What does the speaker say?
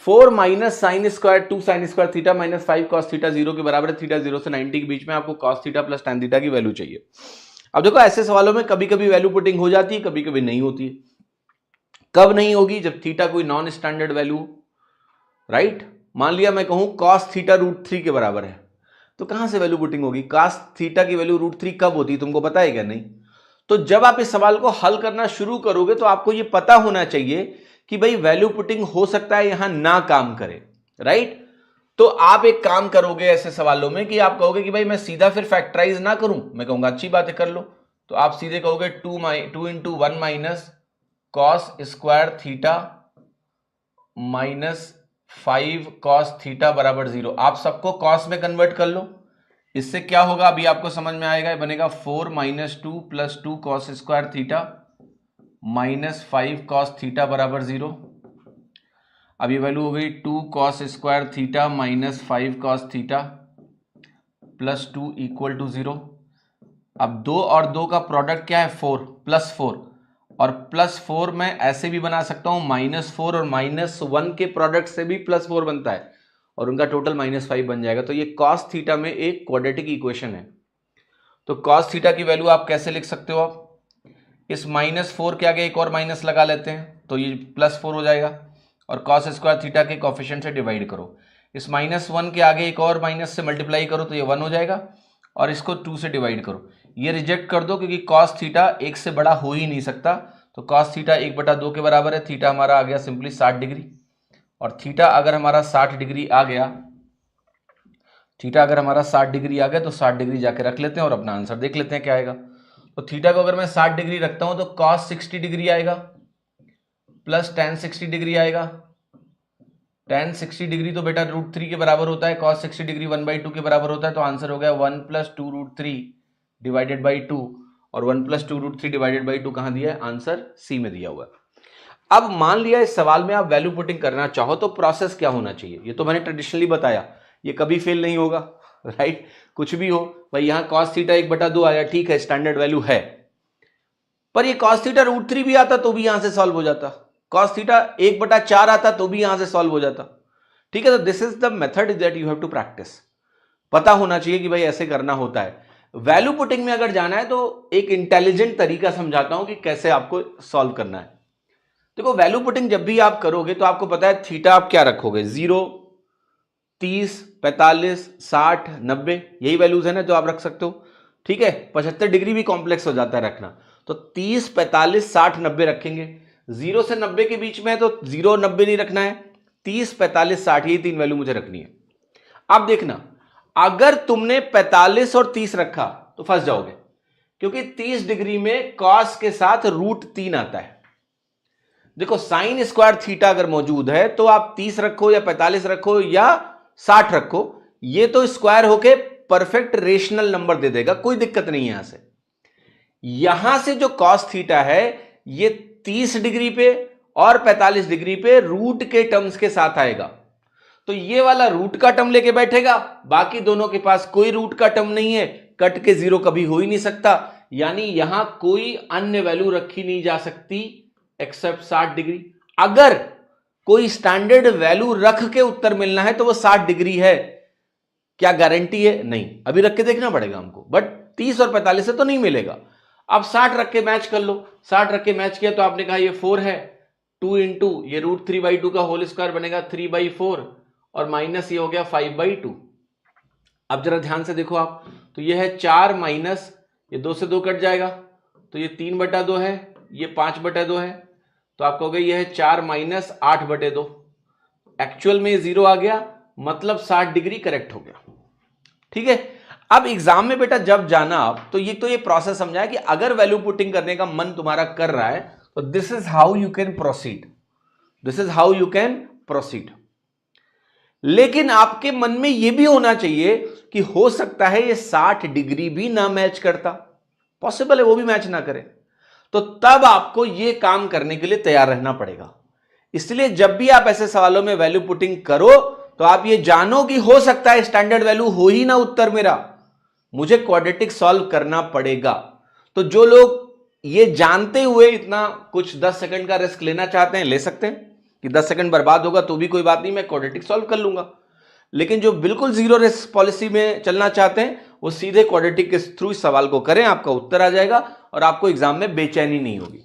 4 minus sine square 2 sine square theta minus 5 cos theta 0 के बराबर है। थीटा 0 से 90 के बीच में आपको cos theta plus tan theta की वैल्यू चाहिए। अब देखो ऐसे सवालों में कभी कभी वैल्यू पुटिंग हो जाती है, कभी कभी नहीं होती है। कब नहीं होगी? जब थीटा कोई नॉन स्टैंडर्ड वैल्यू, राइट। मान लिया मैं कहूं कॉस थीटा √3 के बराबर है, तो कहां से वैल्यू पुटिंग होगी? कॉस थीटा की वैल्यू √3 कब होती है तुमको पता है क्या? नहीं। तो जब आप इस सवाल को हल करना शुरू करोगे तो आपको यह पता होना चाहिए कि भाई वैल्यू पुटिंग हो सकता है यहां ना काम करे, राइट। तो आप एक काम करोगे ऐसे सवालों में कि आप कहोगे कि भाई मैं सीधा फिर फैक्टराइज ना करूं। मैं कहूंगा अच्छी बात है कर लो। तो आप सीधे कहोगे 2 into 1 minus cos square theta minus 5 cos theta बराबर 0। आप सबको कॉस में कन्वर्ट कर लो। इससे क्या होगा अभी आपको समझ में आएगा। बनेगा 4 minus 2 plus 2 cos square theta minus 5 cos theta बराबर 0। अब ये वैल्यू हो गई 2 cos square theta minus 5 cos theta plus 2 equal to 0। अब 2 और 2 का प्रोडक्ट क्या है? 4 प्लस 4, और प्लस 4 मैं ऐसे भी बना सकता हूं -4 और -1 के प्रोडक्ट से भी +4 बनता है और उनका टोटल -5 बन जाएगा। तो ये कॉस थीटा में एक क्वाड्रेटिक इक्वेशन है। तो कॉस थीटा की वैल्यू आप कैसे लिख सकते हो? आप इस -4 के आगे एक और माइनस लगा लेते हैं तो ये +4 हो जाएगा, और कॉस स्क्वायर थीटा के कोफिशिएंट से डिवाइड करो। इस -1 के आगे एक और माइनस से मल्टीप्लाई करो तो ये 1 हो जाएगा, और इसको 2 से डिवाइड करो। ये रिजेक्ट कर दो क्योंकि कॉस थीटा 1 से बड़ा हो ही नहीं सकता। तो कॉस थीटा 1/2 के बराबर है। थीटा हमारा आ गया सिंपली 60 डिग्री, और थीटा अगर हमारा 60 डिग्री आ गया, थीटा अगर हमारा 60 डिग्री आ गया तो 60 डिग्री जाके रख लेते हैं और अपना आंसर देख लेते हैं क्या आएगा। तो थीटा को अगर मैं 60 डिग्री रखता हूं तो कॉस 60 डिग्री आएगा प्लस tan 60 डिग्री आएगा। tan 60 डिग्री तो बेटा √3 के बराबर होता है, cos 60 डिग्री 1/2 के बराबर होता है। तो आंसर हो गया 1 + 2√3 डिवाइडेड बाई 2, और 1 + 2√3 डिवाइडेड बाई 2 कहां दिया है? आंसर सी में दिया हुआ है। अब मान लिया इस सवाल में आप वैल्यू पुटिंग करना चाहो तो प्रोसेस क्या होना चाहिए? ये तो मैंने ट्रेडिशनली बताया, ये कभी फेल नहीं होगा, राइट। कुछ भी हो भाई, यहां cos थीटा 1/2 आया, ठीक है, स्टैंडर्ड वैल्यू है। पर ये cos थीटा √3 भी आता तो भी यहां से सॉल्व हो जाता, cos थीटा 1/4 आता तो भी यहां से सॉल्व हो जाता, ठीक है। तो this is the method that you have to practise. पता होना चाहिए कि भाई ऐसे करना होता है। वैल्यू पुटिंग में अगर जाना है तो एक इंटेलिजेंट तरीका समझाता हूं कि कैसे आपको सॉल्व करना है। देखो वैल्यू पुटिंग जब भी आप करोगे तो आपको पता है थीटा आप क्या रखोगे? 0, 30, 45, 60, 90, यही वैल्यूज है ना जो आप रख सकते हो, ठीक है। 75 डिग्री भी कॉम्प्लेक्स हो जाता है रखना, तो 30, 45, 60, 90 रखेंगे। 0 से 90 के बीच में है तो 0 90 नहीं रखना है, 30, 45, 60 ये 3 वैल्यू मुझे रखनी है। अब देखना, अगर तुमने 45 और 30 रखा तो फंस जाओगे, क्योंकि 30 डिग्री में कॉस के साथ √3 आता है। देखो साइन स्क्वायर थीटा अगर मौजूद है तो आप 30 रखो या 45 रखो या 60 रखो, ये तो स्क्वायर होके परफेक्ट रेशनल नंबर दे देगा, कोई दिक्कत नहीं है। यहां से जो कॉस थीटा है ये 30 डिग्री पे और 45 डिग्री पे रूट के टर्म्स के साथ आएगा। तो ये वाला रूट का टर्म लेके बैठेगा, बाकी दोनों के पास कोई रूट का टर्म नहीं है, कट के 0 कभी हो ही नहीं सकता, यानी यहां कोई अन्य वैल्यू रखी नहीं जा सकती एक्सेप्ट 60 डिग्री। अगर कोई स्टैंडर्ड वैल्यू रख के उत्तर मिलना है तो वो 60 डिग्री है। क्या गारंटी है? नहीं, अभी रख के देखना पड़ेगा हमको, बट 30 और 45 से तो नहीं मिलेगा। अब 60 रख के मैच कर लो। 60 रख के मैच किया तो आपने कहा ये 4 है, 2 इंटू ये √3/2 का होल स्क्वायर बनेगा 3/4, और माइनस ये हो गया 5/2। अब जरा ध्यान से देखो आप, तो ये है 4 माइनस ये 2 से 2 कट जाएगा, तो ये 3/2 है, ये 5/2 है, तो आप कहोगे ये है 4 माइनस 8/2। एक्चुअल में 0 आ गया, मतलब 60 डिग्री करेक्ट हो गया, ठीक है। अब एग्जाम में बेटा जब जाना आप तो ये प्रोसेस समझाया कि अगर वैल्यू पुटिंग करने का मन तुम्हारा कर रहा है तो this is how you can proceed, this is how you can proceed. लेकिन आपके मन में यह भी होना चाहिए कि हो सकता है ये 60 डिग्री भी ना मैच करता, पॉसिबल है वो भी मैच ना करे, तो तब आपको यह काम करने के लिए तैयार रहना पड़ेगा। इसलिए जब भी आप ऐसे सवालों में वैल्यू पुटिंग करो तो आप ये जानो कि हो सकता है स्टैंडर्ड वैल्यू हो ही ना उत्तर मेरा, मुझे क्वाड्रेटिक सॉल्व करना पड़ेगा। तो जो लोग ये जानते हुए इतना कुछ 10 सेकंड का रिस्क लेना चाहते हैं ले सकते हैं, कि 10 सेकंड बर्बाद होगा तो भी कोई बात नहीं, मैं क्वाड्रेटिक सॉल्व कर लूंगा। लेकिन जो बिल्कुल जीरो रिस्क पॉलिसी में चलना चाहते हैं वो सीधे क्वाड्रेटिक के थ्रू इस सवाल को करें, आपका उत्तर आ जाएगा और आपको एग्जाम में बेचैनी नहीं होगी।